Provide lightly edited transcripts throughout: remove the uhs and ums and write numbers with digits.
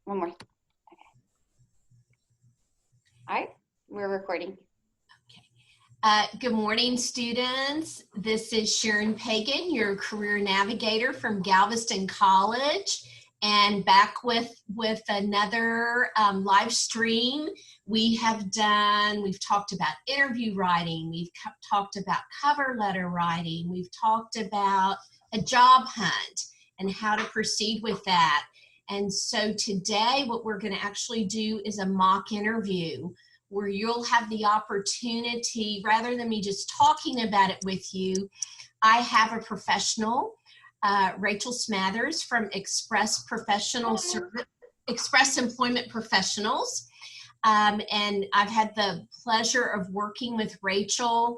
One more. Okay. All right, we're recording. Good morning, students. This is Sharon Pagan, your career navigator from Galveston College, and back with another live stream. We've talked about interview writing, we've talked about cover letter writing, we've talked about a job hunt and how to proceed with that. And so today what we're going to actually do is a mock interview where you'll have the opportunity, rather than me just talking about it with you, I have a professional, Rachel Smathers from Express Employment Professionals. And I've had the pleasure of working with Rachel.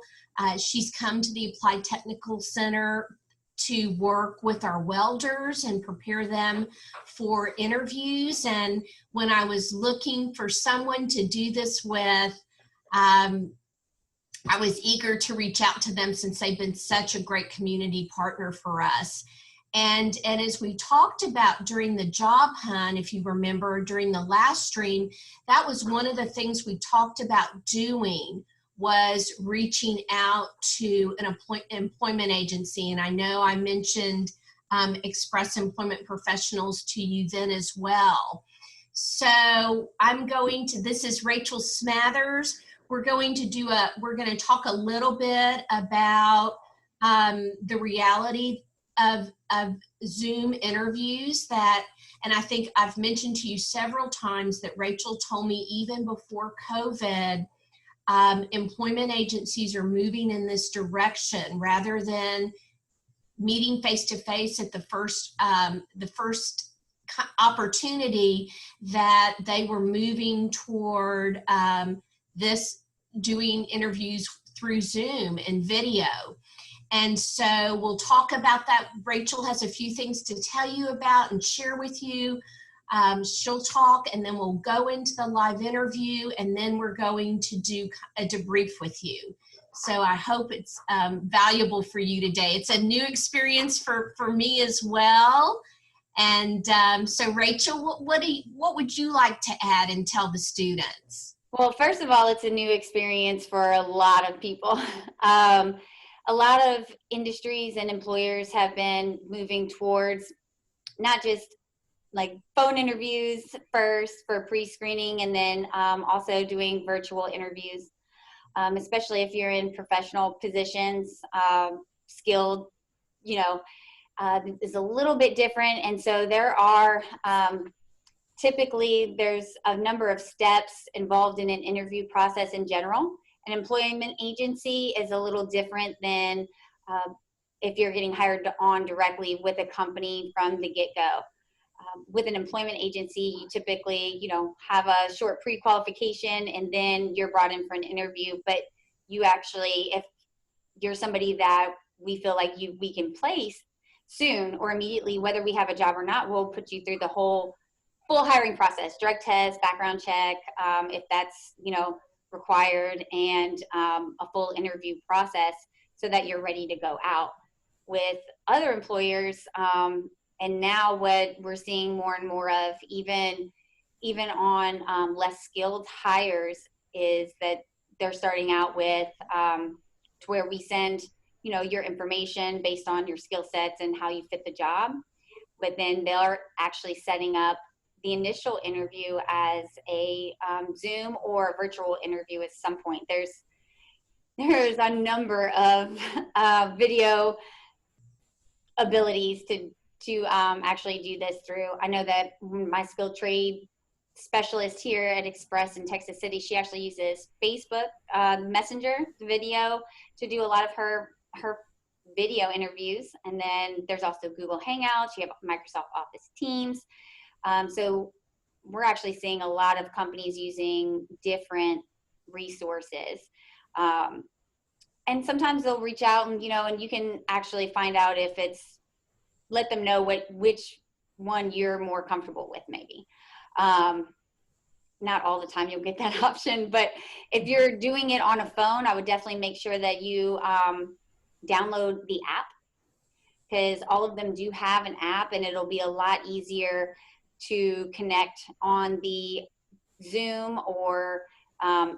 She's come to the Applied Technical Center to work with our welders and prepare them for interviews. And when I was looking for someone to do this with, I was eager to reach out to them since they've been such a great community partner for us. And as we talked about during the job hunt, if you remember during the last stream, that was one of the things we talked about doing, was reaching out to an employment agency. And I know I mentioned Express Employment Professionals to you then as well. So this is Rachel Smathers. We're going to talk a little bit about the reality of Zoom interviews and I think I've mentioned to you several times that Rachel told me even before COVID, employment agencies are moving in this direction rather than meeting face-to-face at the first opportunity, that they were moving toward doing interviews through Zoom and video. And so we'll talk about that. Rachel has a few things to tell you about and share with you. She'll talk, and then we'll go into the live interview, and then we're going to do a debrief with you. So I hope it's valuable for you today. It's a new experience for me as well. And so Rachel, what would you like to add and tell the students? Well, first of all, it's a new experience for a lot of people. A lot of industries and employers have been moving towards not just like phone interviews first for pre-screening, and then also doing virtual interviews, especially if you're in professional positions, skilled, is a little bit different. And so there are, typically there's a number of steps involved in an interview process in general. An employment agency is a little different than if you're getting hired on directly with a company from the get-go. With an employment agency, you typically, have a short pre-qualification and then you're brought in for an interview. But you actually, if you're somebody that we feel like we can place soon or immediately, whether we have a job or not, we'll put you through the whole full hiring process, drug test, background check, if that's, required, and a full interview process so that you're ready to go out. With other employers, and now what we're seeing more and more of, even on less skilled hires, is that they're starting out with to where we send, your information based on your skill sets and how you fit the job. But then they're actually setting up the initial interview as a Zoom or virtual interview at some point. There's a number of video abilities to actually do this through. I know that my skilled trade specialist here at Express in Texas City, she actually uses Facebook Messenger video to do a lot of her video interviews. And then there's also Google Hangouts. You have Microsoft Office Teams. So we're actually seeing a lot of companies using different resources. And sometimes they'll reach out and, and you can actually find out if let them know which one you're more comfortable with, maybe. Not all the time you'll get that option, but if you're doing it on a phone, I would definitely make sure that you download the app, because all of them do have an app, and it'll be a lot easier to connect on the Zoom or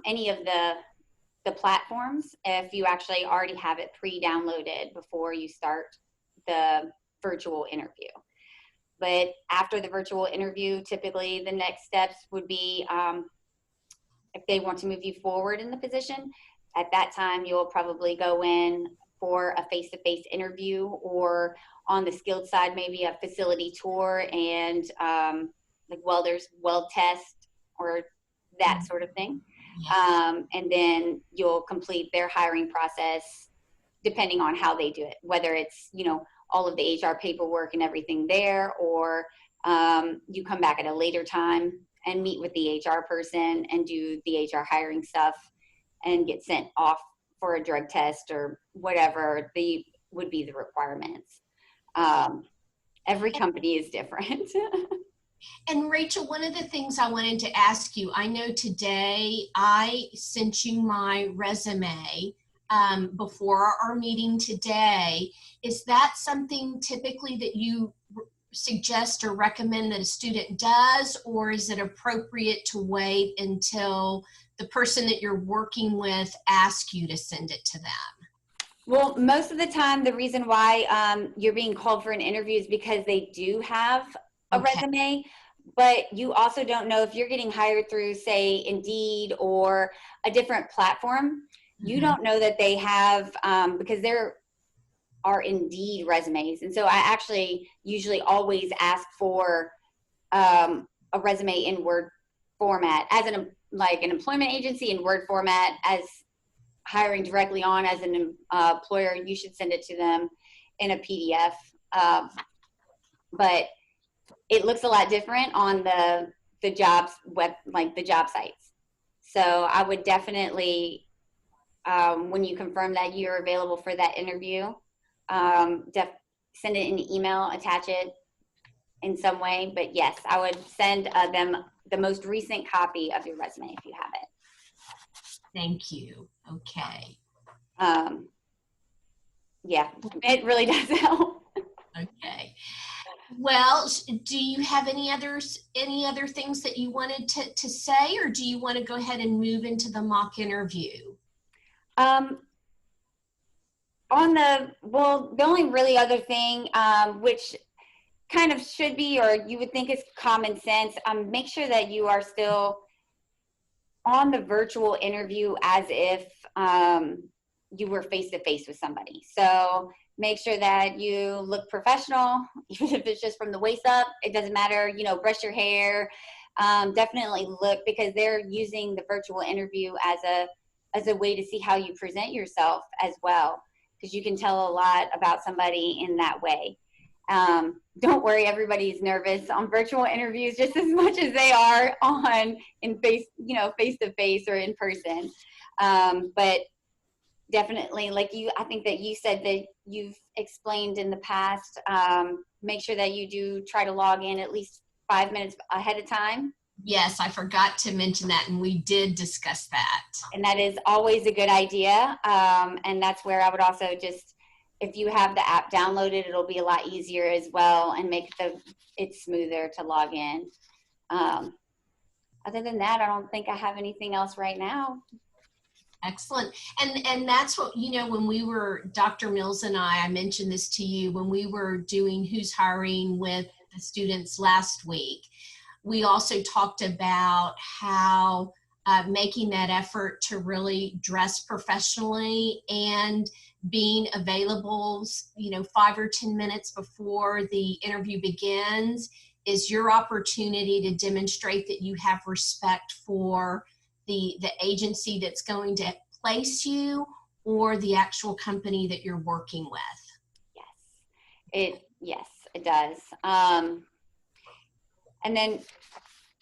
any of the platforms if you actually already have it pre-downloaded before you start the virtual interview. But after the virtual interview, typically the next steps would be if they want to move you forward in the position, at that time you'll probably go in for a face-to-face interview, or on the skilled side, maybe a facility tour and like welders, weld test, or that sort of thing. And then you'll complete their hiring process depending on how they do it, whether it's, you know, all of the HR paperwork and everything there, or you come back at a later time and meet with the HR person and do the HR hiring stuff and get sent off for a drug test or whatever would be the requirements. Every company is different. And Rachel, one of the things I wanted to ask you, I know today I sent you my resume before our meeting today. Is that something typically that you suggest or recommend that a student does, or is it appropriate to wait until the person that you're working with asks you to send it to them? Well, most of the time, the reason why you're being called for an interview is because they do have a resume, but you also don't know if you're getting hired through, say, Indeed or a different platform. You don't know that they have, because there are Indeed resumes. And so I actually usually always ask for a resume in Word format, as an employment agency in Word format, as hiring directly on as an employer, you should send it to them in a PDF. But it looks a lot different on the jobs like the job sites. So I would definitely, when you confirm that you're available for that interview, send it in an email, attach it in some way. But yes, I would send them the most recent copy of your resume if you have it. Thank you. Okay. Yeah, it really does help. Okay. Well, do you have any other things that you wanted to say, or do you want to go ahead and move into the mock interview? The only really other thing, which kind of should be, or you would think is common sense, make sure that you are still on the virtual interview as if you were face-to-face with somebody. So make sure that you look professional, even if it's just from the waist up. It doesn't matter, you know, brush your hair. Definitely look, because they're using the virtual interview as a way to see how you present yourself as well, because you can tell a lot about somebody in that way. Don't worry, everybody's nervous on virtual interviews just as much as they are face-to-face or in person. But definitely, I think that you said that you've explained in the past, make sure that you do try to log in at least 5 minutes ahead of time. Yes, I forgot to mention that, and we did discuss that. And that is always a good idea. And that's where I would also just, if you have the app downloaded, it'll be a lot easier as well and make it smoother to log in. Other than that, I don't think I have anything else right now. Excellent. And that's what, you know, when we were, Dr. Mills and I mentioned this to you, when we were doing Who's Hiring with the students last week, we also talked about how making that effort to really dress professionally and being available, you know, 5 or 10 minutes before the interview begins is your opportunity to demonstrate that you have respect for the agency that's going to place you or the actual company that you're working with. Yes, it does. And then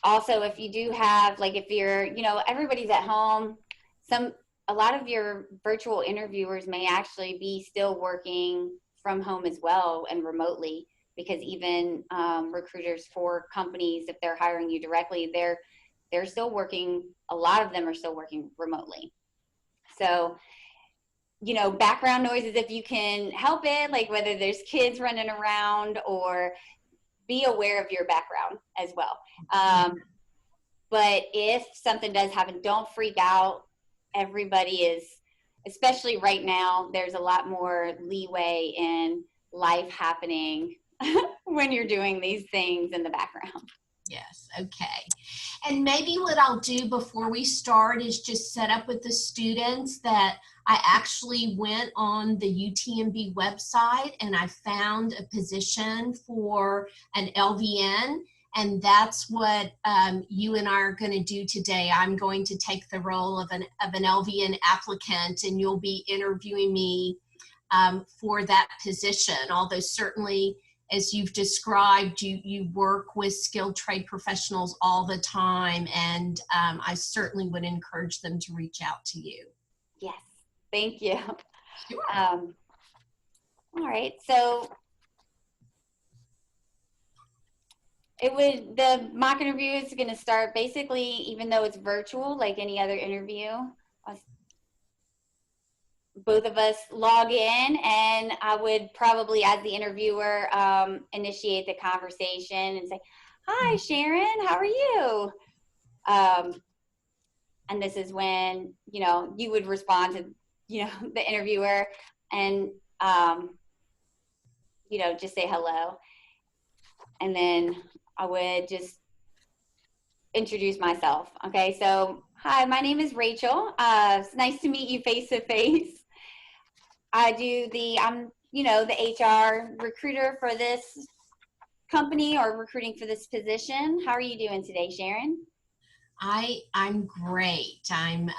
also, if you do have, if you're, you know, everybody's at home, a lot of your virtual interviewers may actually be still working from home as well and remotely, because even recruiters for companies, if they're hiring you directly, they're still working, a lot of them are still working remotely. So, you know, background noises, if you can help it, like whether there's kids running around or be aware of your background as well. But if something does happen, don't freak out. Everybody is, especially right now, there's a lot more leeway in life happening when you're doing these things in the background. Yes, okay. And maybe what I'll do before we start is just set up with the students that I actually went on the UTMB website and I found a position for an LVN, and that's what you and I are going to do today. I'm going to take the role of an LVN applicant, and you'll be interviewing me for that position, although certainly, as you've described, you work with skilled trade professionals all the time, and I certainly would encourage them to reach out to you. Yes, thank you. Sure. All right, so the mock interview is going to start basically, even though it's virtual, like any other interview. Both of us log in, and I would probably, as the interviewer, initiate the conversation and say, "Hi, Sharon, how are you?" And this is when, you would respond to, the interviewer and, just say hello. And then I would just introduce myself. Okay, so hi, my name is Rachel. It's nice to meet you face to face. I'm the HR recruiter for this company, or recruiting for this position. How are you doing today, Sharon? I'm great. I'm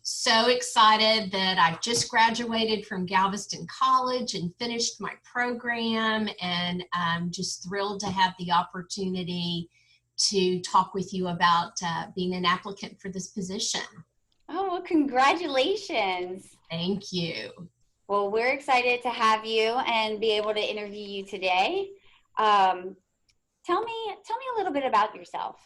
so excited that I've just graduated from Galveston College and finished my program, and I'm just thrilled to have the opportunity to talk with you about being an applicant for this position. Oh, well, congratulations. Thank you. Well, we're excited to have you and be able to interview you today. Tell me a little bit about yourself.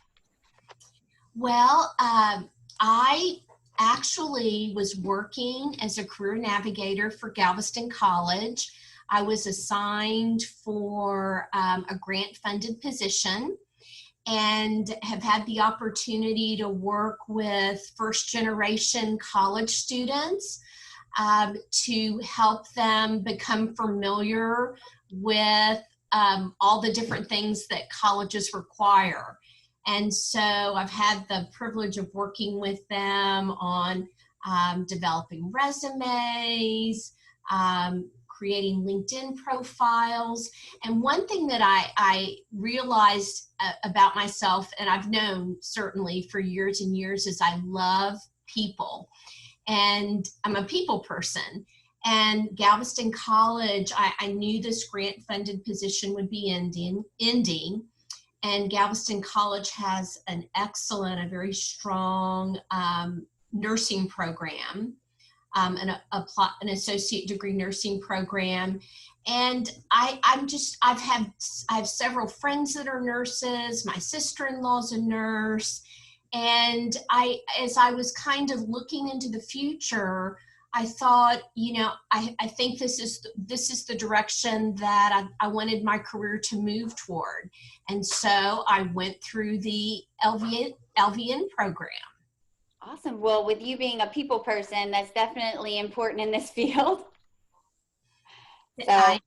Well, I actually was working as a career navigator for Galveston College. I was assigned for a grant-funded position and have had the opportunity to work with first-generation college students to help them become familiar with all the different things that colleges require. And so I've had the privilege of working with them on developing resumes, creating LinkedIn profiles. And one thing that I realized about myself, and I've known certainly for years and years, is I love people. And I'm a people person. And Galveston College, I knew this grant-funded position would be ending. And Galveston College has an excellent, a very strong nursing program, an associate degree nursing program. And I have several friends that are nurses. My sister-in-law's a nurse. And as I was kind of looking into the future, I thought, I think this is the direction that I wanted my career to move toward. And so I went through the LVN program. Awesome. Well, with you being a people person, that's definitely important in this field. So.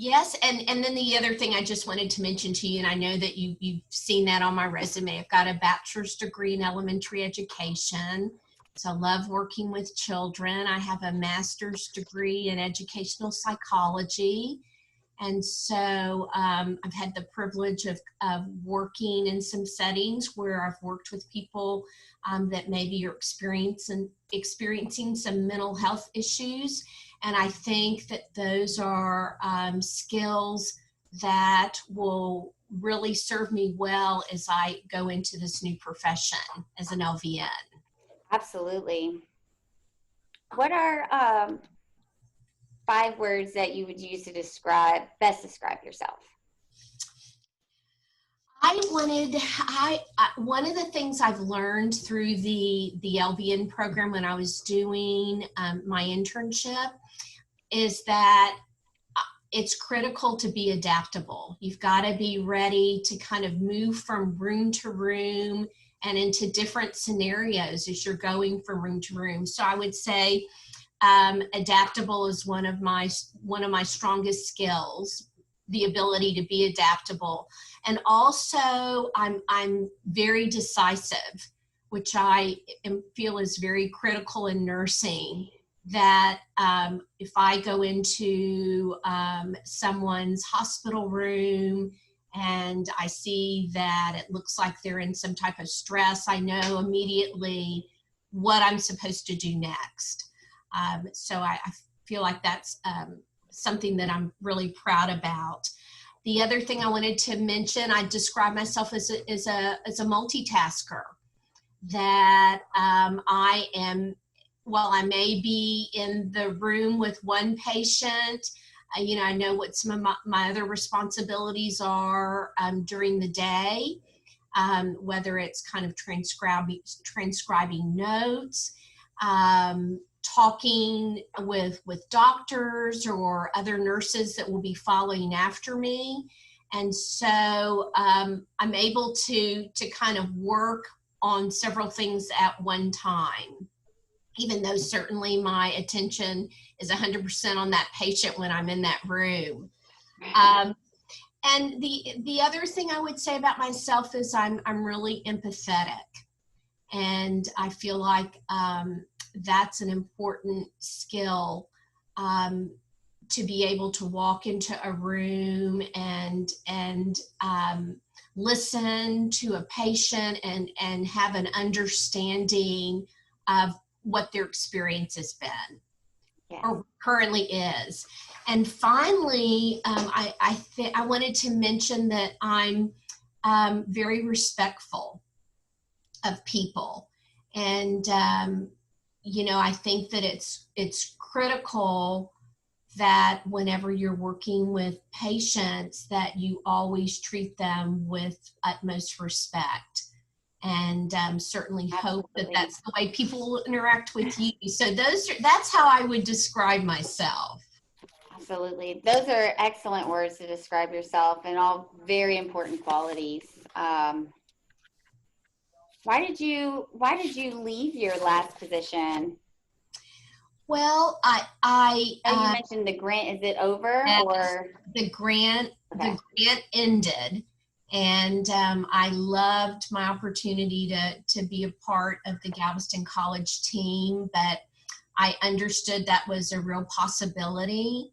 Yes, and then the other thing I just wanted to mention to you, and I know that you've seen that on my resume, I've got a bachelor's degree in elementary education, so I love working with children. I have a master's degree in educational psychology, and so I've had the privilege of working in some settings where I've worked with people that maybe are experiencing some mental health issues. And I think that those are skills that will really serve me well as I go into this new profession as an LVN. Absolutely. What are 5 words that you would use to best describe yourself? One of the things I've learned through the LVN program when I was doing my internship is that it's critical to be adaptable. You've got to be ready to kind of move from room to room and into different scenarios as you're going from room to room. So I would say adaptable is one of my strongest skills, the ability to be adaptable. And also I'm very decisive, which I feel is very critical in nursing. That if I go into someone's hospital room and I see that it looks like they're in some type of stress, I know immediately what I'm supposed to do next. So I feel like that's something that I'm really proud about. The other thing I wanted to mention, I describe myself as a multitasker, that I am, while I may be in the room with one patient, I know what some of my other responsibilities are during the day, whether it's kind of transcribing notes, talking with doctors or other nurses that will be following after me. And so I'm able to kind of work on several things at one time, even though certainly my attention is 100% on that patient when I'm in that room. And the other thing I would say about myself is I'm really empathetic. And I feel like that's an important skill, to be able to walk into a room and listen to a patient and have an understanding of what their experience has been, yeah, or currently is. And finally, I wanted to mention that I'm very respectful of people. And, I think that it's critical that whenever you're working with patients that you always treat them with utmost respect. And certainly hope that that's the way people will interact with you. So that's how I would describe myself. Absolutely. Those are excellent words to describe yourself, and all very important qualities. Why did you leave your last position? Well, you mentioned the grant. Is it over, or the grant? Okay. The grant ended. And I loved my opportunity to be a part of the Galveston College team, but I understood that was a real possibility.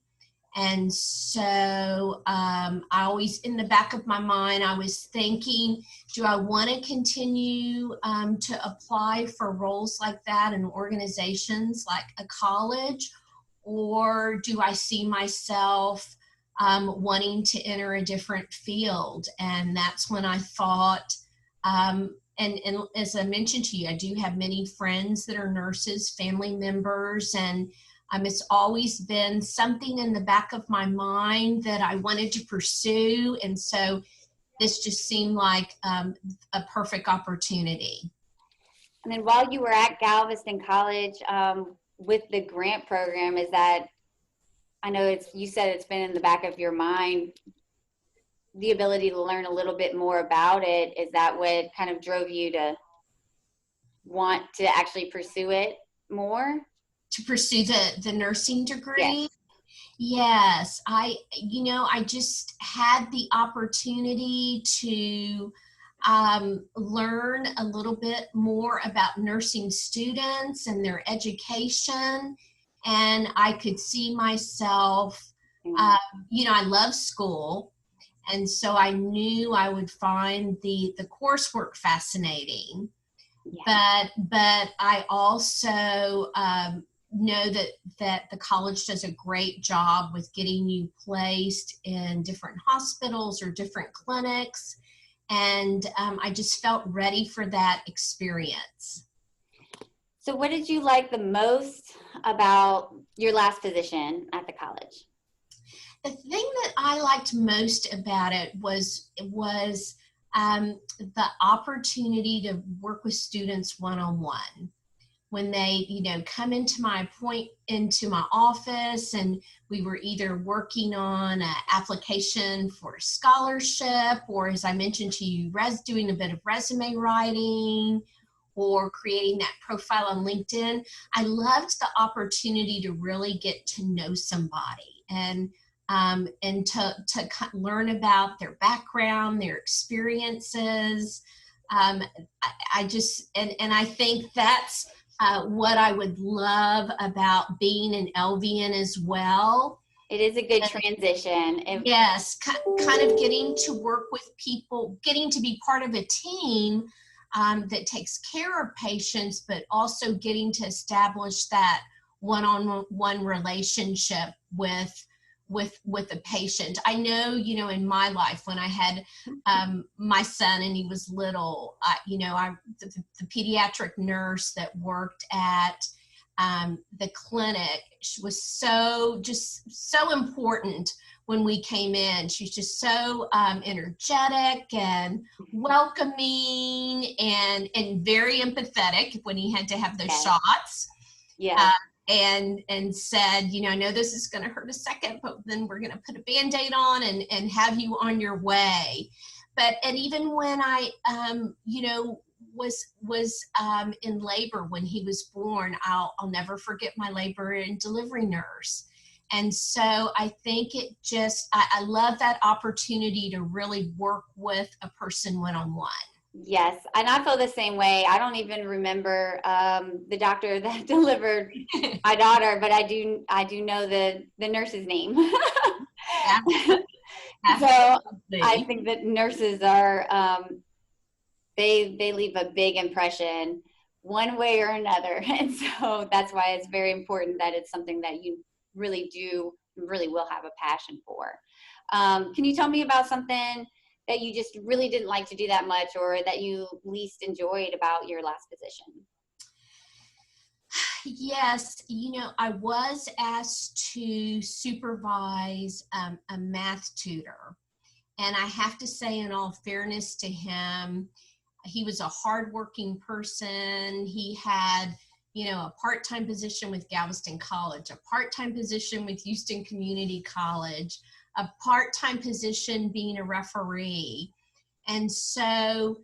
And so I always, in the back of my mind, I was thinking, do I want to continue to apply for roles like that in organizations like a college, or do I see myself wanting to enter a different field? And that's when I thought, and as I mentioned to you, I do have many friends that are nurses, family members, and it's always been something in the back of my mind that I wanted to pursue. And so this just seemed like a perfect opportunity. And then while you were at Galveston College with the grant program, is that, I know you said it's been in the back of your mind, the ability to learn a little bit more about it, is that what kind of drove you to want to actually pursue it more? To pursue the nursing degree? Yes. I just had the opportunity to learn a little bit more about nursing students and their education. And I could see myself, I love school. And so I knew I would find the coursework fascinating. Yeah. But I also know that the college does a great job with getting you placed in different hospitals or different clinics. And I just felt ready for that experience. So what did you like the most about your last position at the college? The thing that I liked most about it was the opportunity to work with students one-on-one. when they, come into my office, and we were either working on an application for a scholarship, or, as I mentioned to you, doing a bit of resume writing, or creating that profile on LinkedIn. I loved the opportunity to really get to know somebody and to learn about their background, their experiences. I just, and I think that's what I would love about being an LVN as well. It is a good transition. Yes, kind of getting to work with people, getting to be part of a team that takes care of patients, but also getting to establish that one-on-one relationship with a patient. I know, in my life, when I had my son and he was little, the pediatric nurse that worked at the clinic was so important when we came in. She's just so energetic and welcoming and very empathetic when he had to have those shots. Yeah. And said, I know this is going to hurt a second, but then we're going to put a Band-Aid on and have you on your way. And even when I, was in labor when he was born, I'll never forget my labor and delivery nurse. And so I think it just, I love that opportunity to really work with a person one-on-one. Yes, and I feel the same way. I don't even remember the doctor that delivered my daughter, but I do know the nurse's name. So I think that nurses are they leave a big impression one way or another, and so that's why it's very important that it's something that you really will have a passion for. Can you tell me about something that you just really didn't like to do that much, or that you least enjoyed about your last position? Yes, I was asked to supervise a math tutor. And I have to say, in all fairness to him, he was a hardworking person. He had, a part-time position with Galveston College, a part-time position with Houston Community College, a part-time position being a referee. And so,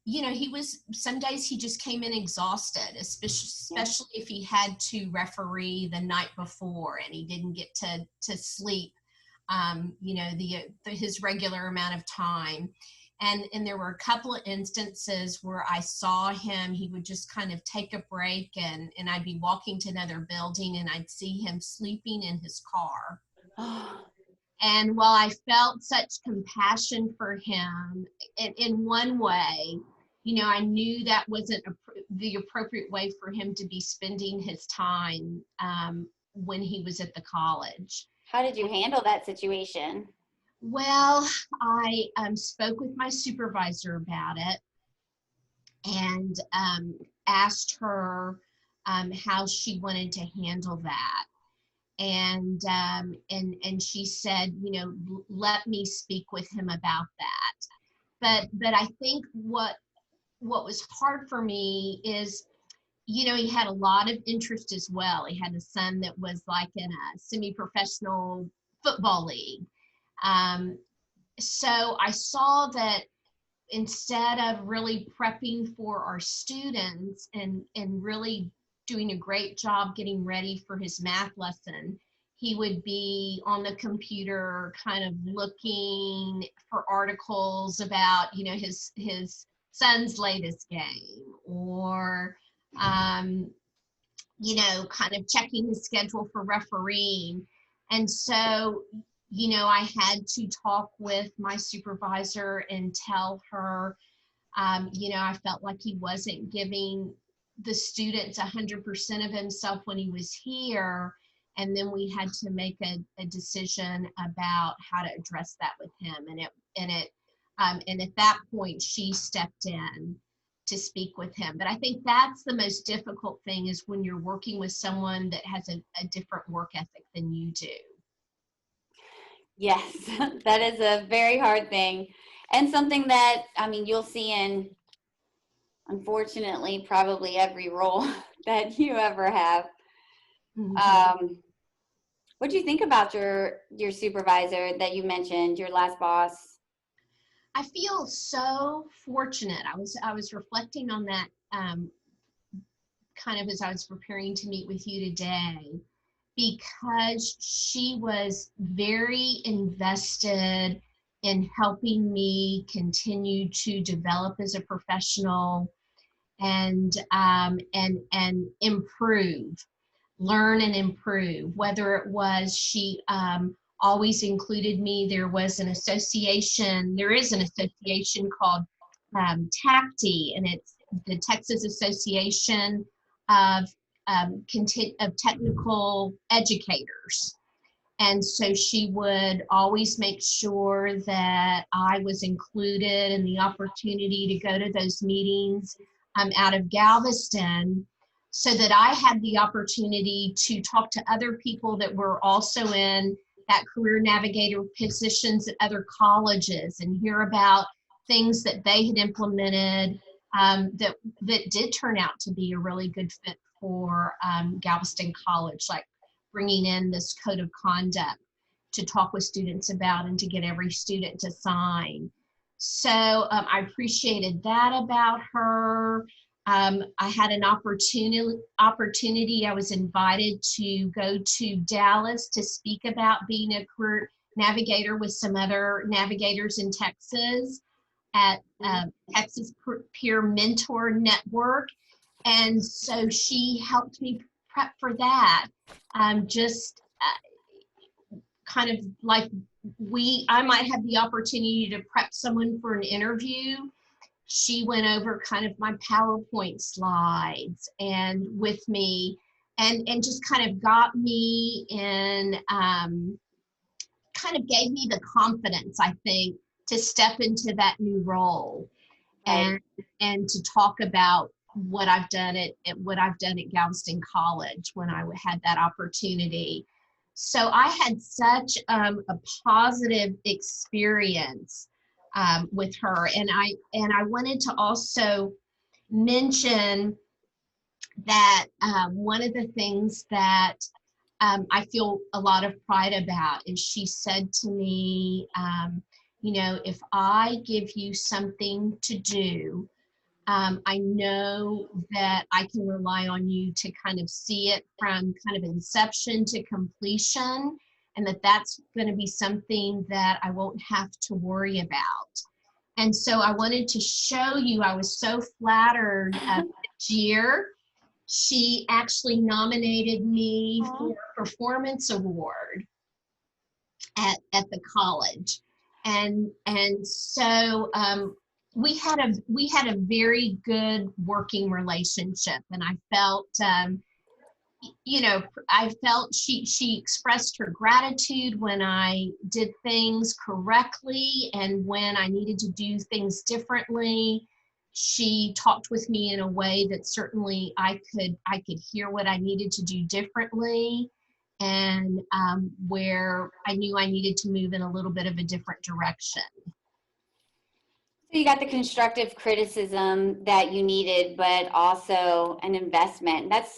he was, some days he just came in exhausted, especially if he had to referee the night before and he didn't get to sleep, his regular amount of time. And there were a couple of instances where I saw him, he would just kind of take a break and I'd be walking to another building and I'd see him sleeping in his car. And while I felt such compassion for him, in one way, I knew that wasn't the appropriate way for him to be spending his time when he was at the college. How did you handle that situation? Well, I spoke with my supervisor about it and asked her how she wanted to handle that. And she said, let me speak with him about that. But I think what was hard for me is, he had a lot of interest as well. He had a son that was like in a semi-professional football league. So I saw that instead of really prepping for our students and really doing a great job getting ready for his math lesson, he would be on the computer kind of looking for articles about, his son's latest game, or, kind of checking his schedule for refereeing. And so, I had to talk with my supervisor and tell her, I felt like he wasn't giving the students 100% of himself when he was here. And then we had to make a decision about how to address that with him. And at that point, she stepped in to speak with him. But I think that's the most difficult thing, is when you're working with someone that has a different work ethic than you do. Yes, that is a very hard thing, and something that, you'll see in Unfortunately, probably every role that you ever have. Mhm. What do you think about your supervisor that you mentioned, your last boss? I feel so fortunate. I was reflecting on that kind of as I was preparing to meet with you today, because she was very invested in helping me continue to develop as a professional and improve, learn and improve. Whether it was she always included me. There was an association. There is an association called TACTI, and it's the Texas Association of of Technical Educators. And so she would always make sure that I was included in the opportunity to go to those meetings out of Galveston, so that I had the opportunity to talk to other people that were also in that career navigator positions at other colleges and hear about things that they had implemented that did turn out to be a really good fit for Galveston College, like bringing in this code of conduct to talk with students about and to get every student to sign. So I appreciated that about her. I had an opportunity. I was invited to go to Dallas to speak about being a career navigator with some other navigators in Texas at Texas Peer Mentor Network. And so she helped me prep for that. Just kind of like I might have the opportunity to prep someone for an interview. She went over kind of my PowerPoint slides and with me, and just kind of got me in, kind of gave me the confidence, I think, to step into that new role Right. and to talk about what I've done at Galveston College when I had that opportunity. So I had such a positive experience with her, and I wanted to also mention that one of the things that I feel a lot of pride about is she said to me, if I give you something to do, I know that I can rely on you to kind of see it from kind of inception to completion, and that's going to be something that I won't have to worry about. And so I wanted to show you, I was so flattered this year. She actually nominated me for a performance award at the college. And so we had a very good working relationship, and I felt I felt she expressed her gratitude when I did things correctly, and when I needed to do things differently. She talked with me in a way that certainly I could hear what I needed to do differently, and where I knew I needed to move in a little bit of a different direction. So you got the constructive criticism that you needed, but also an investment. That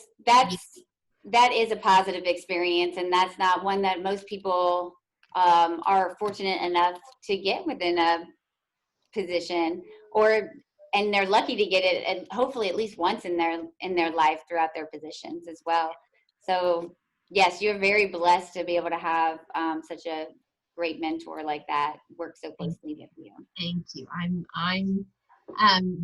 is a positive experience, and that's not one that most people are fortunate enough to get within a position, and they're lucky to get it, and hopefully at least once in their life throughout their positions as well. So yes, you're very blessed to be able to have such a great mentor like that work so closely with you. Thank you. I'm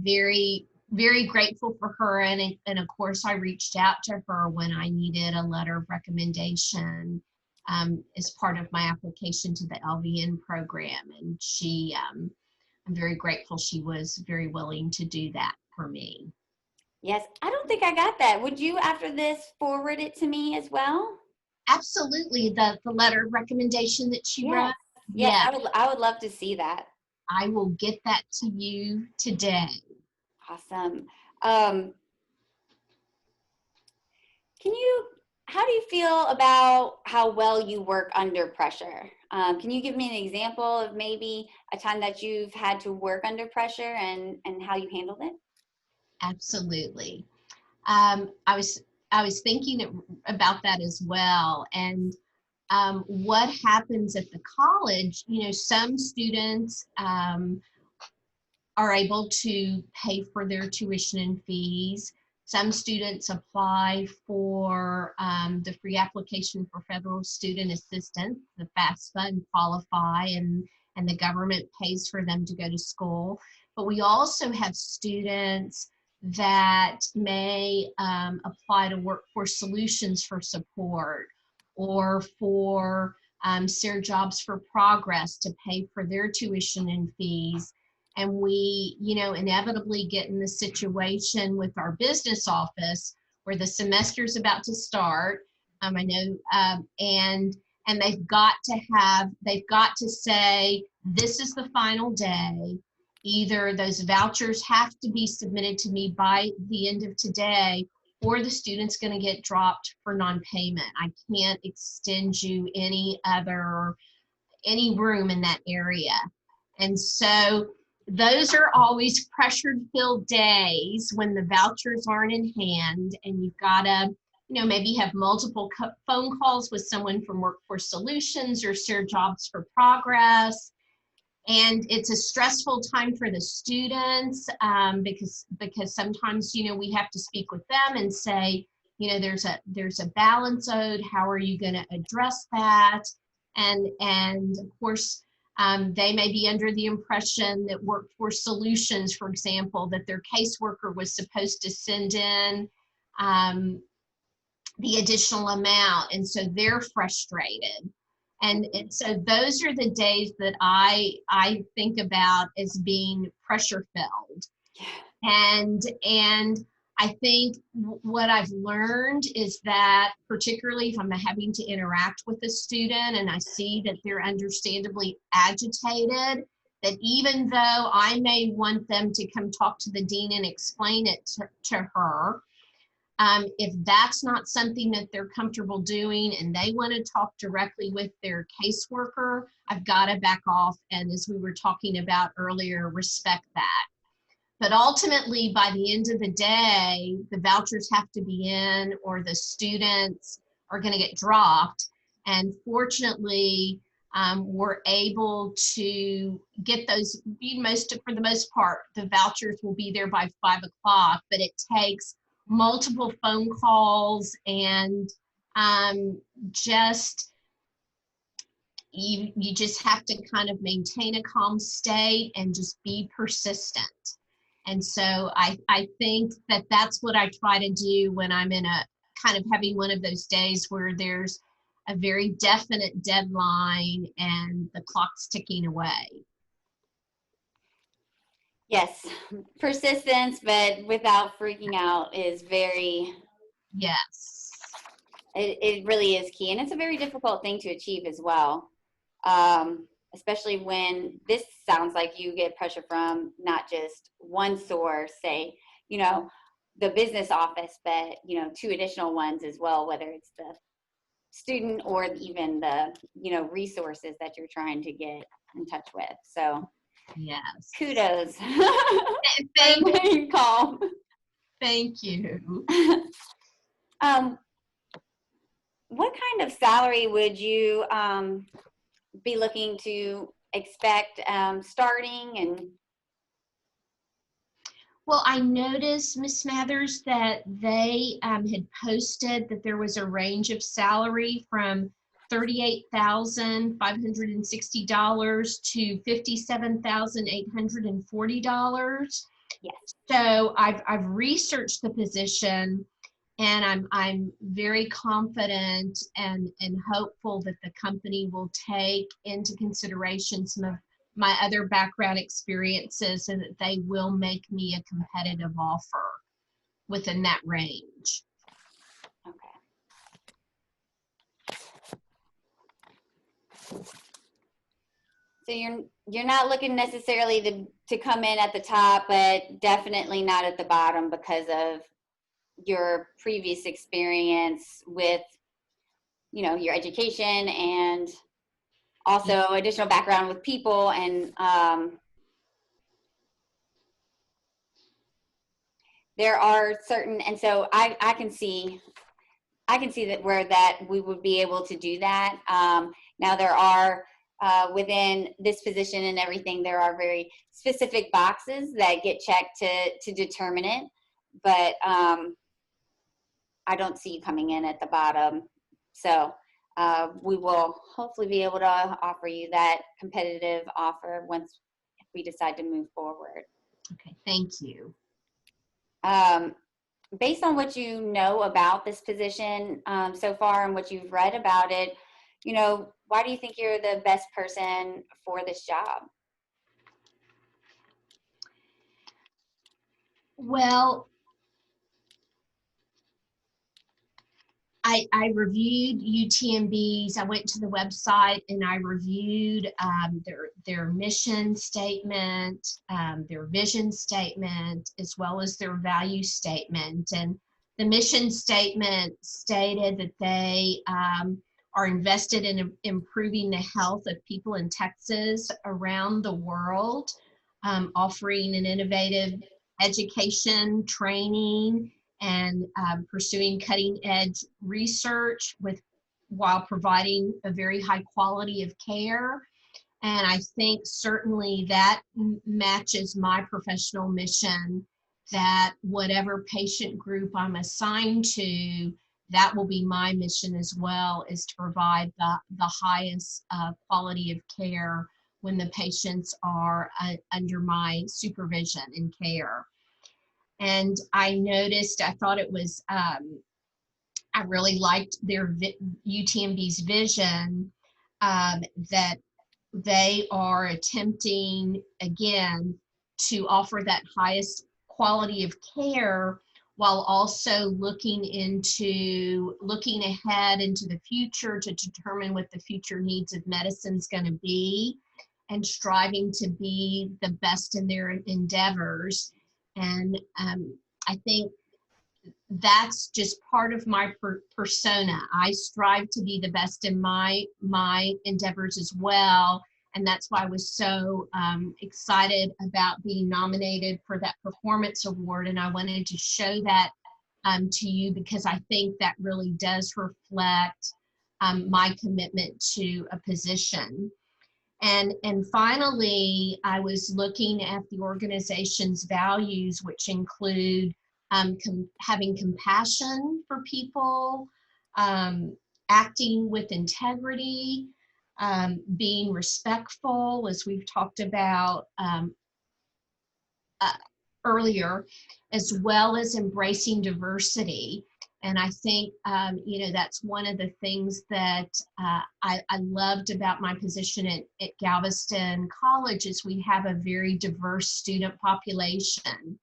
very very grateful for her, and of course I reached out to her when I needed a letter of recommendation as part of my application to the LVN program, and I'm very grateful she was very willing to do that for me. Yes, I don't think I got that. Would you, after this, forward it to me as well? Absolutely, the letter of recommendation that she wrote. Yes. Yes, Yeah, I would love to see that. I will get that to you today. Awesome. Can you, how do you feel about how well you work under pressure? Can you give me an example of maybe a time that you've had to work under pressure and how you handled it? Absolutely. I was thinking about that as well. And what happens at the college, some students are able to pay for their tuition and fees. Some students apply for the free application for federal student assistance, the FAFSA, and qualify, and the government pays for them to go to school. But we also have students that may apply to Workforce Solutions for support, or for SARE Jobs for Progress to pay for their tuition and fees. And we, inevitably get in the situation with our business office where the semester's about to start. I know, and they've got to say, this is the final day. Either those vouchers have to be submitted to me by the end of today, or the student's going to get dropped for non-payment. I can't extend you any room in that area. And so those are always pressure-filled days when the vouchers aren't in hand, and you've got to, maybe have multiple phone calls with someone from Workforce Solutions or SARE Jobs for Progress. And it's a stressful time for the students because sometimes, we have to speak with them and say, there's a balance owed. How are you going to address that? And of course, they may be under the impression that Workforce Solutions, for example, that their caseworker was supposed to send in the additional amount, and so they're frustrated. And so those are the days that I think about as being pressure filled. And I think what I've learned is that, particularly if I'm having to interact with a student and I see that they're understandably agitated, that even though I may want them to come talk to the dean and explain it to her, if that's not something that they're comfortable doing and they want to talk directly with their caseworker, I've got to back off and, as we were talking about earlier, respect that. But ultimately, by the end of the day, the vouchers have to be in or the students are going to get dropped. And fortunately, we're able to get those, for the most part, the vouchers will be there by 5 o'clock, but it takes multiple phone calls and you just have to kind of maintain a calm state and just be persistent. And so I think that that's what I try to do when I'm in a kind of having one of those days where there's a very definite deadline and the clock's ticking away. Yes, persistence, but without freaking out is very, yes. It really is key. And it's a very difficult thing to achieve as well. Especially when this sounds like you get pressure from not just one source, say, the business office, but, 2 additional ones as well, whether it's the student or even the, resources that you're trying to get in touch with. So yes, kudos. Thank you. Calm. Thank you. What kind of salary would you be looking to expect starting? And well, I noticed, Ms. Smathers, that they had posted that there was a range of salary from $38,560 to $57,840. yes. So I've researched the position, and I'm very confident and hopeful that the company will take into consideration some of my other background experiences and that they will make me a competitive offer within that range. Okay. So you're not looking necessarily to come in at the top, but definitely not at the bottom because of your previous experience with, your education and also additional background with people and there are certain, and so I can see that where that we would be able to do that. Now there are within this position and everything, there are very specific boxes that get checked to determine it, but I don't see you coming in at the bottom. So we will hopefully be able to offer you that competitive offer once if we decide to move forward. Okay, thank you. Based on what you know about this position so far and what you've read about it, why do you think you're the best person for this job? Well, I reviewed UTMB's. I went to the website and I reviewed their mission statement, their vision statement, as well as their value statement. And the mission statement stated that they are invested in improving the health of people in Texas around the world, offering an innovative education, training, and pursuing cutting edge research while providing a very high quality of care. And I think certainly that matches my professional mission, that whatever patient group I'm assigned to, that will be my mission as well, is to provide the highest quality of care when the patients are under my supervision and care. And I noticed, I thought it was, I really liked their UTMB's vision, that they are attempting, again, to offer that highest quality of care while also looking ahead into the future to determine what the future needs of medicine is going to be, and striving to be the best in their endeavors. And I think that's just part of my persona. I strive to be the best in my endeavors as well. And that's why I was so excited about being nominated for that performance award. And I wanted to show that to you, because I think that really does reflect my commitment to a position. And finally, I was looking at the organization's values, which include having compassion for people, acting with integrity, being respectful, as we've talked about earlier, as well as embracing diversity. And I think, that's one of the things that I loved about my position at Galveston College, is we have a very diverse student population.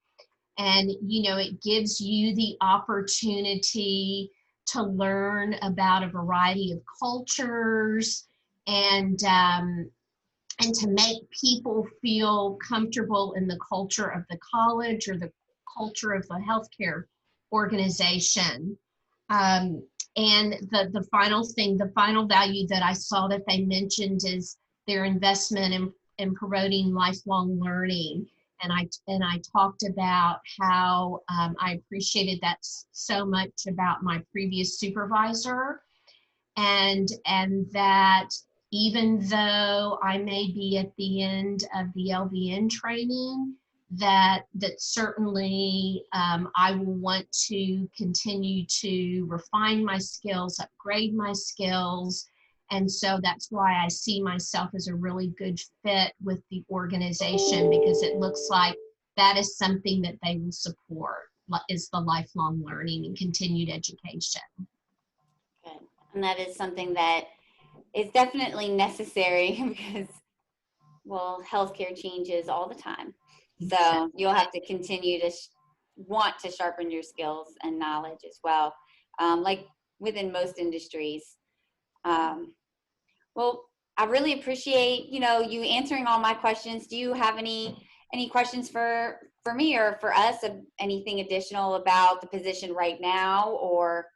And, it gives you the opportunity to learn about a variety of cultures, and to make people feel comfortable in the culture of the college or the culture of the healthcare organization. And the final value that I saw that they mentioned is their investment in promoting lifelong learning. And I talked about how I appreciated that so much about my previous supervisor, and that even though I may be at the end of the LVN training, that certainly I will want to continue to refine my skills, upgrade my skills. And so that's why I see myself as a really good fit with the organization, because it looks like that is something that they will support, is the lifelong learning and continued education. Good. And that is something that is definitely necessary, because, well, healthcare changes all the time. So you'll have to continue to want to sharpen your skills and knowledge as well, like within most industries. Well, I really appreciate, you answering all my questions. Do you have any questions for me or for us, of anything additional about the position right now, or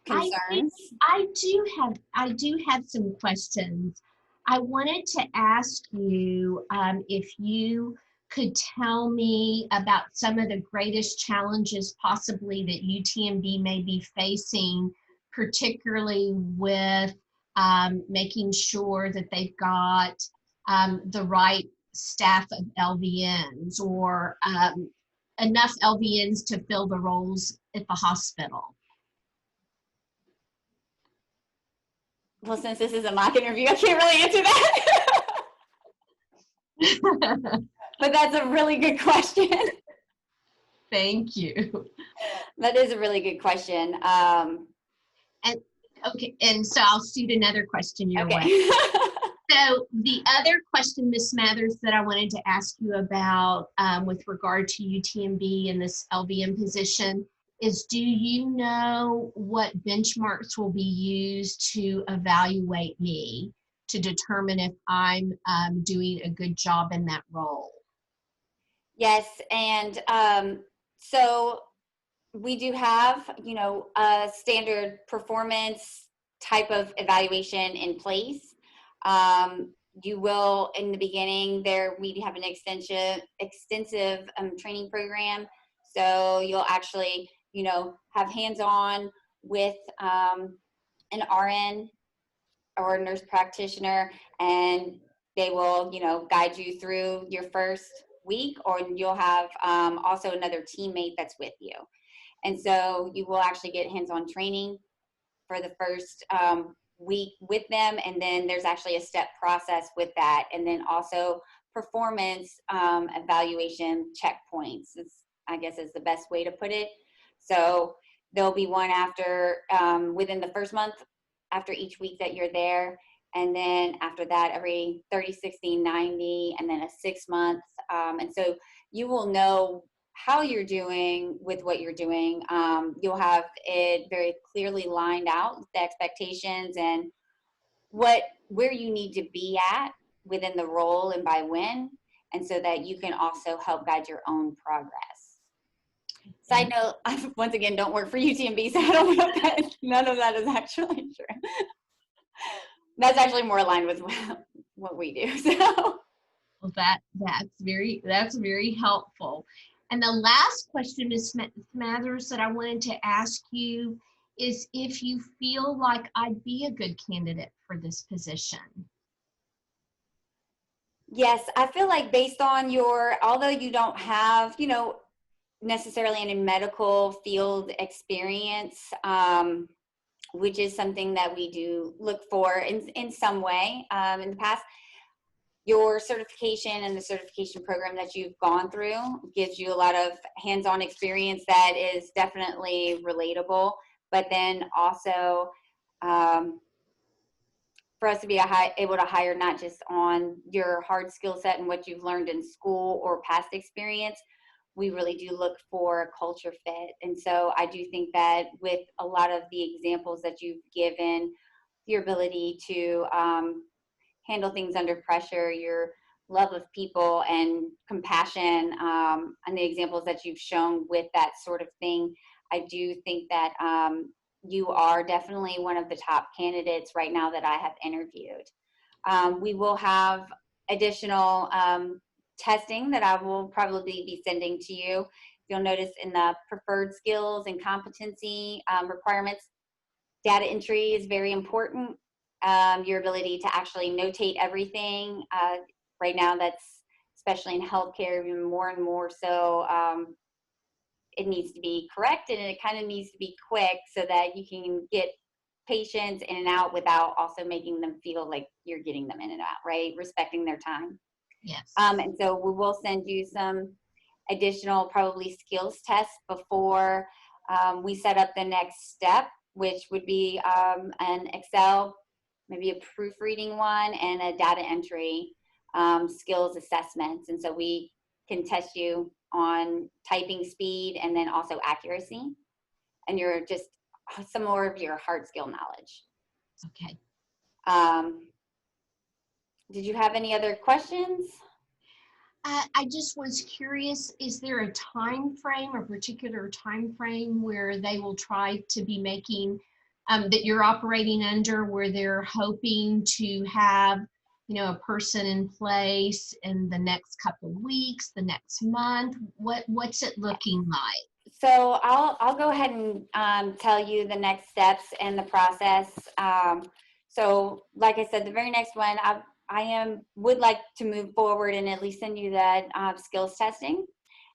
concerns? I do have some questions. I wanted to ask you if you could tell me about some of the greatest challenges possibly that UTMB may be facing, particularly with making sure that they've got the right staff of LVNs, or enough LVNs to fill the roles at the hospital? Well, since this is a mock interview, I can't really answer that. But that's a really good question. Thank you. That is a really good question. Okay, and so I'll shoot another question your way. Okay. So the other question, Ms. Smathers, that I wanted to ask you about with regard to UTMB and this LVM position is, do you know what benchmarks will be used to evaluate me to determine if I'm doing a good job in that role? Yes, and so we do have, a standard performance type of evaluation in place. You will, in the beginning there, we have an extensive training program. So you'll actually, have hands-on with an RN or a nurse practitioner, and they will, guide you through your first week, or you'll have also another teammate that's with you. And so you will actually get hands-on training for the first week with them. And then there's actually a step process with that. And then also performance evaluation checkpoints, I guess is the best way to put it. So there'll be one after, within the first month, after each week that you're there. And then after that, every 30, 60, 90, and then a 6 month. And so you will know how you're doing with what you're doing. You'll have it very clearly lined out, the expectations and where you need to be at within the role and by when, and so that you can also help guide your own progress. Side note, I, once again, don't work for UTMB, so I don't know if that, none of that is actually true. That's actually more aligned with what we do. So. Well, that's very helpful. And the last question, Ms. Smathers, that I wanted to ask you is if you feel like I'd be a good candidate for this position. Yes, I feel like based on although you don't have, necessarily any medical field experience, which is something that we do look for in some way in the past, your certification and the certification program that you've gone through gives you a lot of hands-on experience that is definitely relatable. But then also for us to be able to hire not just on your hard skill set and what you've learned in school or past experience, we really do look for a culture fit. And so I do think that with a lot of the examples that you've given, your ability to handle things under pressure, your love of people and compassion, and the examples that you've shown with that sort of thing, I do think that you are definitely one of the top candidates right now that I have interviewed. We will have additional testing that I will probably be sending to you. You'll notice in the preferred skills and competency requirements, data entry is very important. Your ability to actually notate everything. Right now, that's especially in healthcare, even more and more so. It needs to be correct, and it kind of needs to be quick so that you can get patients in and out without also making them feel like you're getting them in and out, right? Respecting their time. Yes. And so we will send you some additional probably skills tests before we set up the next step, which would be an Excel, maybe a proofreading one, and a data entry skills assessments. And so we can test you on typing speed and then also accuracy, and you're just some more of your hard skill knowledge. Okay. Did you have any other questions? I just was curious, is there a time frame, a particular time frame where they will try to be making, that you're operating under, where they're hoping to have, a person in place in the next couple of weeks, the next month? What's it looking like? So I'll go ahead and tell you the next steps in the process. So like I said, the very next one, would like to move forward and at least send you that skills testing.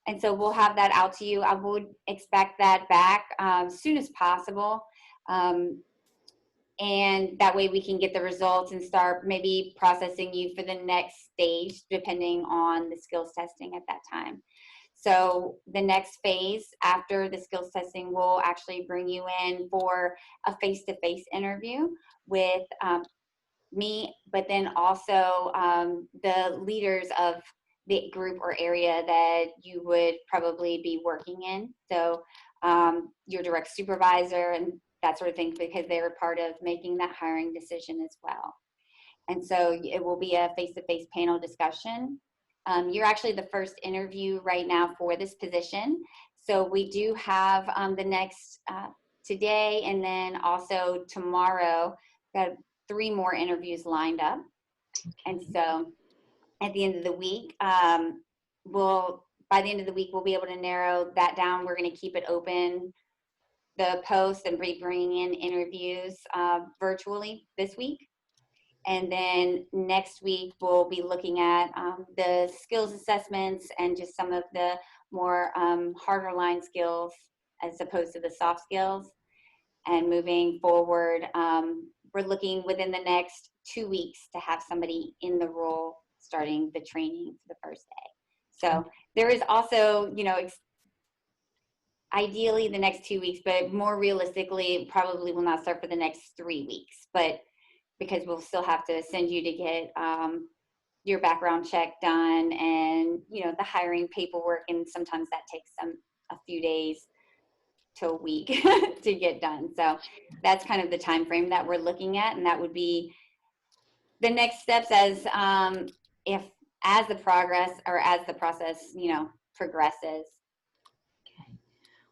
And so we'll have that out to you. I would expect that back as soon as possible. And that way we can get the results and start maybe processing you for the next stage, depending on the skills testing at that time. So the next phase after the skills testing will actually bring you in for a face-to-face interview with me, but then also the leaders of the group or area that you would probably be working in. So your direct supervisor and that sort of thing, because they're part of making that hiring decision as well. And so it will be a face-to-face panel discussion. You're actually the first interview right now for this position. So we do have the next today and then also tomorrow, got 3 more interviews lined up. And so at the end of the week, by the end of the week, we'll be able to narrow that down. We're going to keep it open, the post, and be bringing in interviews virtually this week. And then next week, we'll be looking at the skills assessments and just some of the more harder line skills as opposed to the soft skills. And moving forward, we're looking within the next 2 weeks to have somebody in the role starting the training for the first day. So there is also, ideally the next 2 weeks, but more realistically, it probably will not start for the next 3 weeks. But because we'll still have to send you to get your background check done and, the hiring paperwork. And sometimes that takes a few days to a week to get done. So that's kind of the time frame that we're looking at. And that would be the next steps as the process, progresses.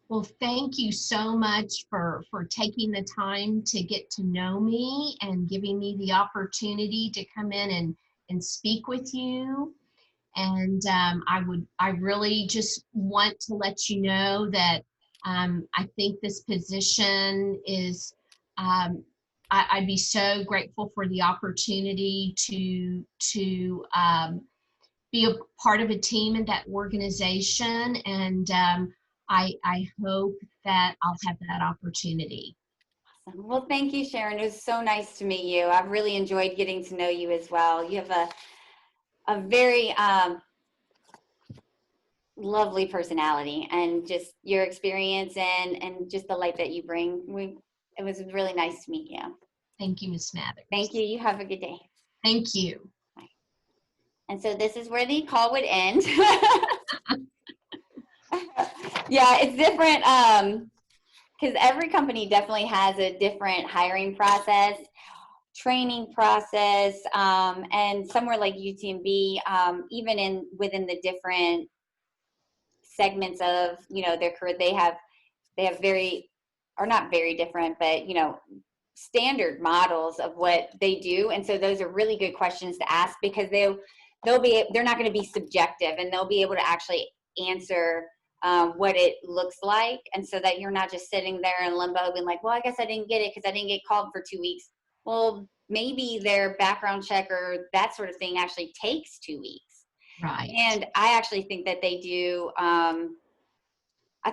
Well, thank you so much for taking the time to get to know me and giving me the opportunity to come in and speak with you. And I really just want to let you know that I think this position is, I'd be so grateful for the opportunity to be a part of a team in that organization. And I hope that I'll have that opportunity. Awesome. Well, thank you, Sharon. It was so nice to meet you. I've really enjoyed getting to know you as well. You have a very lovely personality and just your experience and just the light that you bring. It was really nice to meet you. Thank you, Ms. Smathers. Thank you. You have a good day. Thank you. Bye. And so this is where the call would end. Yeah, it's different because every company definitely has a different hiring process, training process, and somewhere like UTMB, even within the different segments of their career, they have very, or not very different, but standard models of what they do. And so those are really good questions to ask because they're not going to be subjective, and they'll be able to actually answer what it looks like, and so that you're not just sitting there in limbo being like, well, I guess I didn't get it because I didn't get called for 2 weeks. Well, maybe their background check or that sort of thing actually takes 2 weeks. Right. And I actually think that they do, I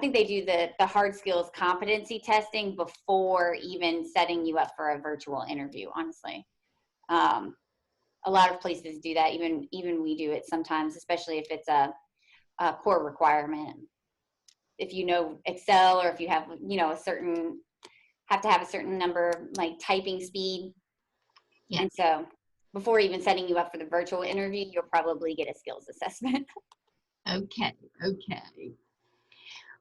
think they do the hard skills competency testing before even setting you up for a virtual interview, honestly. A lot of places do that. Even we do it sometimes, especially if it's a core requirement. If you know Excel, or if you have, have to have a certain number, like typing speed. Yeah. And so before even setting you up for the virtual interview, you'll probably get a skills assessment. Okay.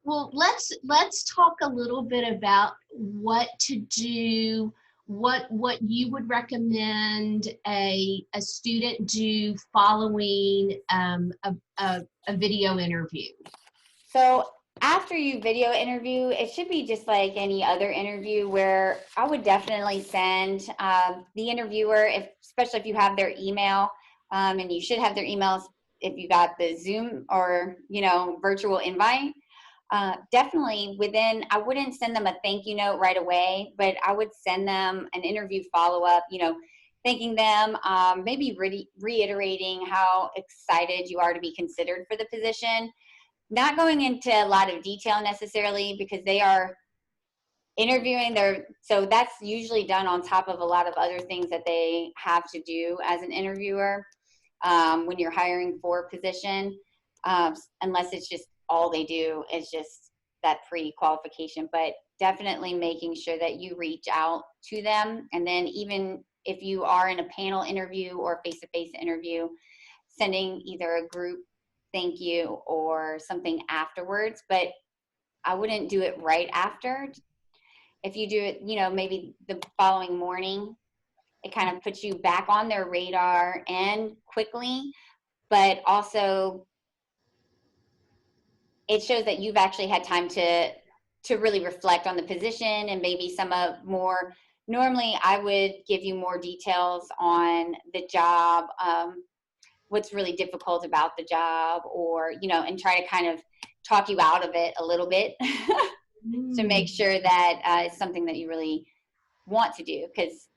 Well, let's talk a little bit about what to do, what you would recommend a student do following a video interview. So After you video interview, it should be just like any other interview, where I would definitely send the interviewer, especially if you have their email, and you should have their emails if you got the Zoom or, virtual invite. Definitely I wouldn't send them a thank you note right away, but I would send them an interview follow-up, thanking them, maybe reiterating how excited you are to be considered for the position. Not going into a lot of detail necessarily, because they are interviewing so that's usually done on top of a lot of other things that they have to do as an interviewer, when you're hiring for a position, unless it's just all they do is just that pre-qualification. But definitely making sure that you reach out to them, and then even if you are in a panel interview or face-to-face interview, sending either a group thank you or something afterwards. But I wouldn't do it right after. If you do it, maybe the following morning, it kind of puts you back on their radar and quickly, but also it shows that you've actually had time to really reflect on the position, and maybe some of more. Normally I would give you more details on the job, what's really difficult about the job, or and try to kind of talk you out of it a little bit to make sure that it's something that you really want to do. Because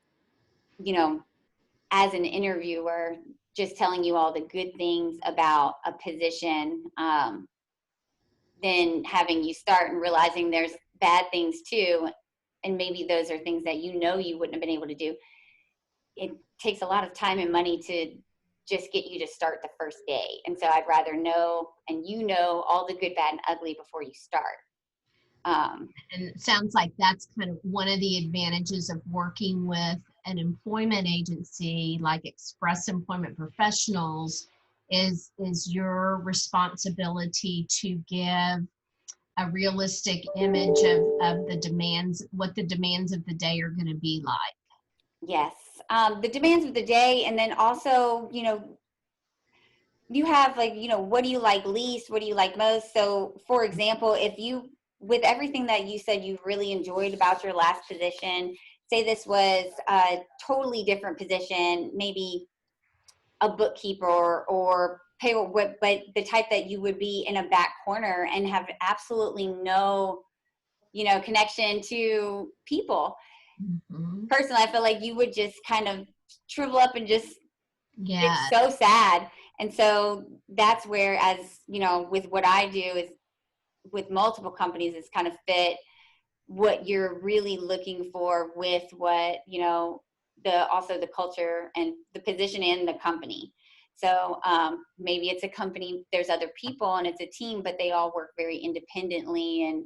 as an interviewer, just telling you all the good things about a position, then having you start and realizing there's bad things too, and maybe those are things that you wouldn't have been able to do. It takes a lot of time and money to just get you to start the first day. And so I'd rather know, and all the good, bad, and ugly before you start. And it sounds like that's kind of one of the advantages of working with an employment agency like Express Employment Professionals is your responsibility to give a realistic image of the demands, what the demands of the day are going to be like. Yes. The demands of the day. And then also, you have what do you like least? What do you like most? So for example, with everything that you said you really enjoyed about your last position, say this was a totally different position, maybe a bookkeeper or payroll, but the type that you would be in a back corner and have absolutely no, connection to people. Mm-hmm. Personally, I feel like you would just kind of shrivel up and just get Yeah. so sad. And so that's where, as with what I do is with multiple companies, is kind of fit what you're really looking for with what, also the culture and the position in the company. So maybe it's a company, there's other people and it's a team, but they all work very independently and,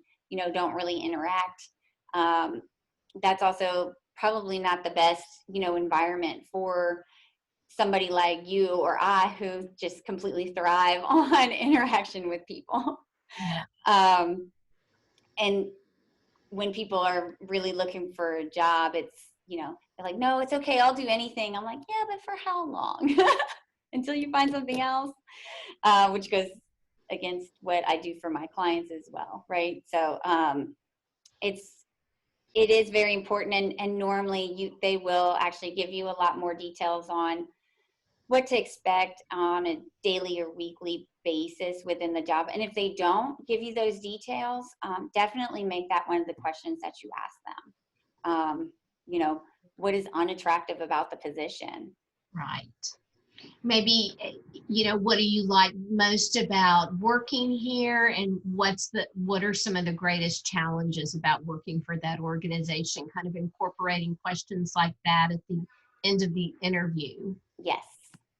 don't really interact. That's also probably not the best, environment for somebody like you or I, who just completely thrive on interaction with people. And when people are really looking for a job, it's, they're like, no, it's okay, I'll do anything. I'm like, yeah, but for how long? Until you find something else, which goes against what I do for my clients as well, right? So it is very important, and normally they will actually give you a lot more details on what to expect on a daily or weekly basis within the job. And if they don't give you those details, definitely make that one of the questions that you ask them. What is unattractive about the position? Right. Maybe, what do you like most about working here, and what are some of the greatest challenges about working for that organization? Kind of incorporating questions like that at the end of the interview. Yes.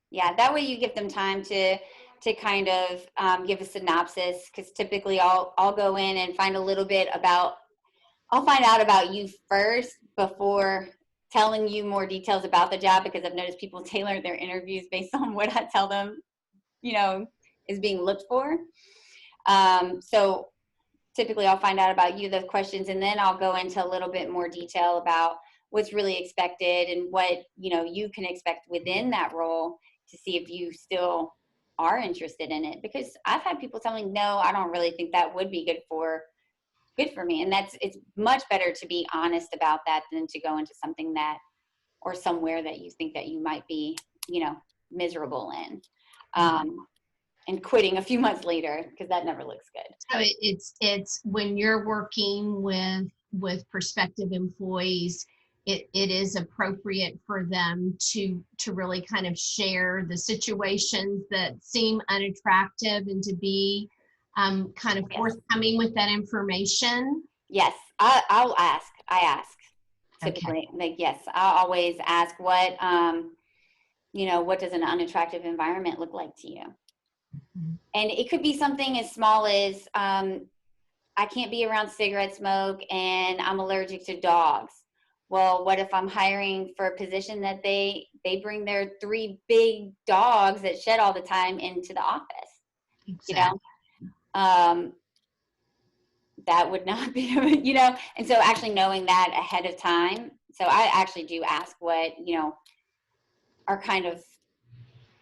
Yeah, that way you give them time to kind of give a synopsis, because typically I'll go in and find a little bit I'll find out about you first before telling you more details about the job, because I've noticed people tailor their interviews based on what I tell them, is being looked for. So typically I'll find out about you, those questions, and then I'll go into a little bit more detail about what's really expected and what, you can expect within that role, to see if you still are interested in it, because I've had people tell me, no, I don't really think that would be good for me. And it's much better to be honest about that than to go into something that, or somewhere that you think that you might be, miserable in, and quitting a few months later, because that never looks good. So it's when you're working with prospective employees, it is appropriate for them to really kind of share the situations that seem unattractive, and to be kind of forthcoming with that information. Yes, I'll ask. I ask typically. Okay. Like, yes, I'll always ask what does an unattractive environment look like to you? Mm-hmm. And it could be something as small as I can't be around cigarette smoke and I'm allergic to dogs. Well, what if I'm hiring for a position that they bring their 3 big dogs that shed all the time into the office? Exactly. That would not be, and so actually knowing that ahead of time. So I actually do ask what, are kind of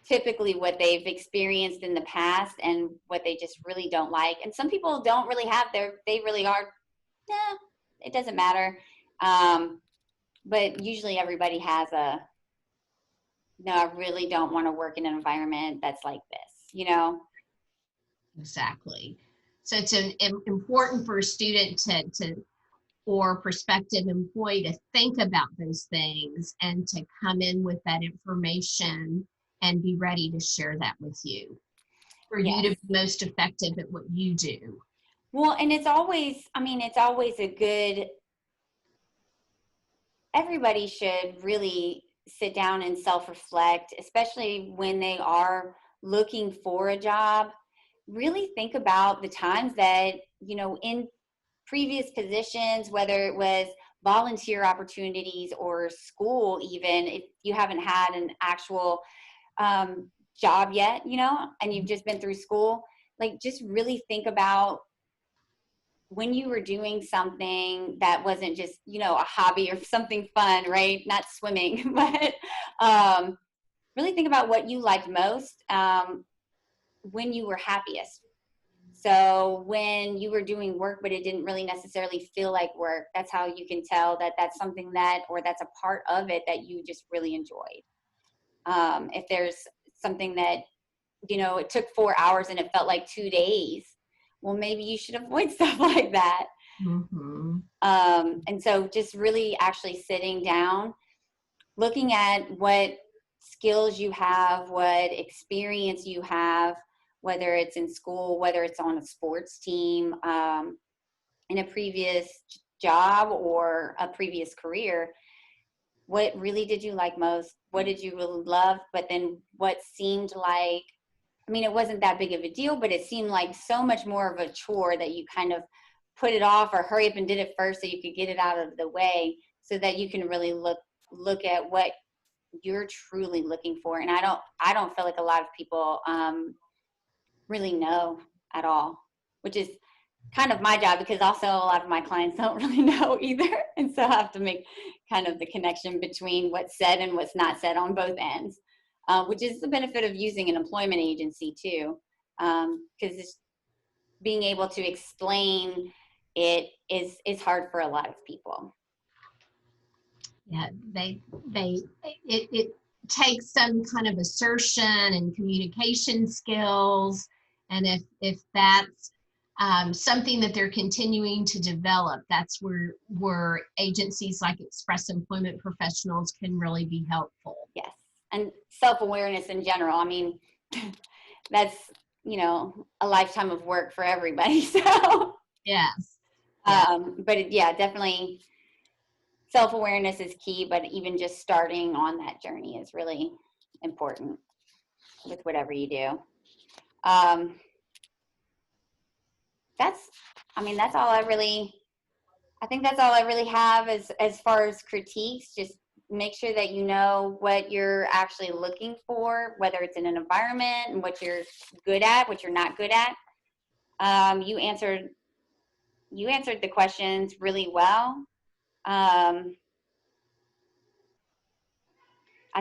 typically what they've experienced in the past and what they just really don't like. And some people don't really have they really are, it doesn't matter. But usually everybody has no, I really don't want to work in an environment that's like this, Exactly. So it's important for a student or prospective employee to think about those things and to come in with that information and be ready to share that with you, for you to be most effective at what you do. Well, and it's always a good, everybody should really sit down and self-reflect, especially when they are looking for a job. Really think about the times that, in previous positions, whether it was volunteer opportunities or school, even if you haven't had an actual job yet, and you've just been through school, like, just really think about when you were doing something that wasn't just, a hobby or something fun, right? Not swimming, but really think about what you liked most, when you were happiest. So when you were doing work, but it didn't really necessarily feel like work, that's how you can tell that that's something or that's a part of it that you just really enjoyed. If there's something that, it took 4 hours and it felt like 2 days, well, maybe you should avoid stuff like that. Mm-hmm. And so just really actually sitting down, looking at what skills you have, what experience you have, whether it's in school, whether it's on a sports team, in a previous job or a previous career. What really did you like most? What did you really love? But then what seemed like, it wasn't that big of a deal, but it seemed like so much more of a chore that you kind of put it off or hurry up and did it first so you could get it out of the way, so that you can really look at what you're truly looking for. And I don't feel like a lot of people really know at all, which is kind of my job, because also a lot of my clients don't really know either. And so I have to make kind of the connection between what's said and what's not said on both ends, which is the benefit of using an employment agency too, because being able to explain it is hard for a lot of people. Yeah, it takes some kind of assertion and communication skills, and if that's something that they're continuing to develop, that's where agencies like Express Employment Professionals can really be helpful. Yes, and self-awareness in general. That's, a lifetime of work for everybody. So Yes. but yeah, definitely self-awareness is key, but even just starting on that journey is really important with whatever you do. That's all I think that's all I really have as far as critiques. Just make sure that you know what you're actually looking for, whether it's in an environment, and what you're good at, what you're not good at. You answered the questions really well. I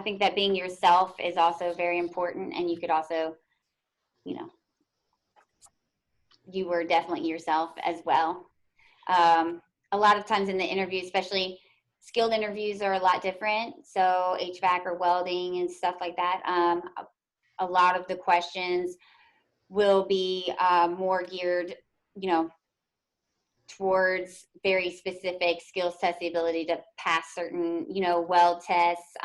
think that being yourself is also very important, and you could also you know, you were definitely yourself as well. A lot of times in the interview, especially skilled interviews, are a lot different. So HVAC or welding and stuff like that. A lot of the questions will be more geared, you know, towards very specific skills test, the ability to pass certain, you know, weld tests.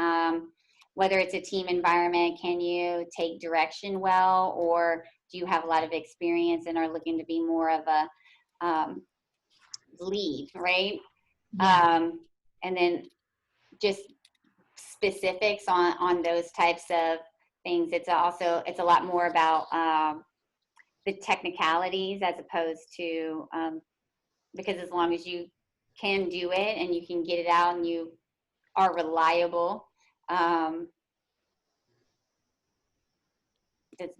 Whether it's a team environment, can you take direction well, or do you have a lot of experience and are looking to be more of a lead, right? Yeah. And then just specifics on those types of things. It's a lot more about the technicalities as opposed to because as long as you can do it and you can get it out and you are reliable,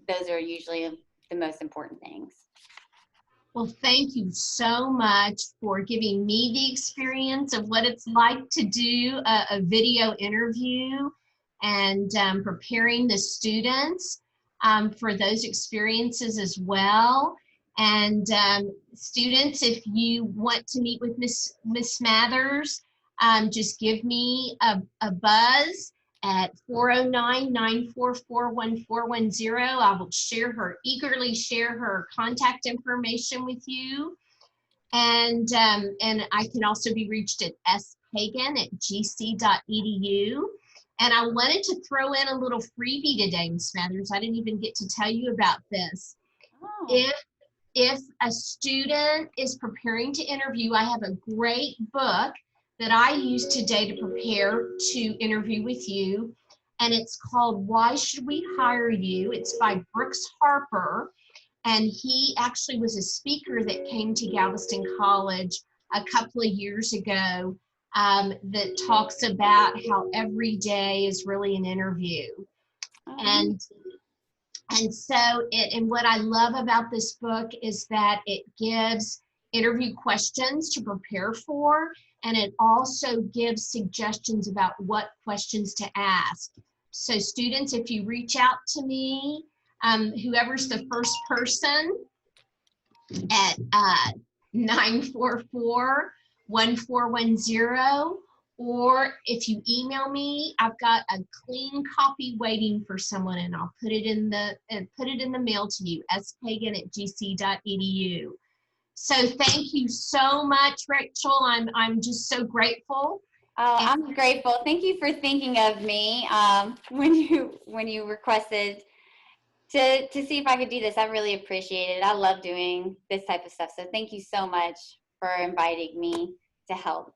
those are usually the most important things. Well, thank you so much for giving me the experience of what it's like to do a video interview and preparing the students for those experiences as well. And students, if you want to meet with Miss Smathers, just give me a buzz at 409-944-1410. I will eagerly share her contact information with you. And I can also be reached at spagan@gc.edu. And I wanted to throw in a little freebie today, Ms. Smathers. I didn't even get to tell you about this. Oh. If a student is preparing to interview, I have a great book that I use today to prepare to interview with you. And it's called Why Should We Hire You? It's by Brooks Harper. And he actually was a speaker that came to Galveston College a couple of years ago that talks about how every day is really an interview. And so and what I love about this book is that it gives interview questions to prepare for, and it also gives suggestions about what questions to ask. So students, if you reach out to me, whoever's the first person at 944-1410, or if you email me, I've got a clean copy waiting for someone, and I'll put it in the mail to you, spagan@gc.edu. So thank you so much, Rachel. I'm just so grateful. Oh, I'm grateful. Thank you for thinking of me when you requested to see if I could do this. I really appreciate it. I love doing this type of stuff. So thank you so much for inviting me to help.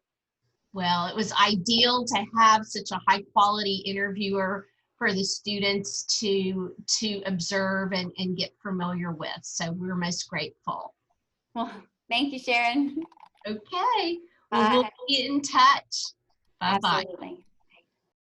Well, it was ideal to have such a high quality interviewer for the students to observe and get familiar with. So we're most grateful. Well, thank you, Sharon. Okay. Well, we'll be in touch. Bye-bye. Absolutely.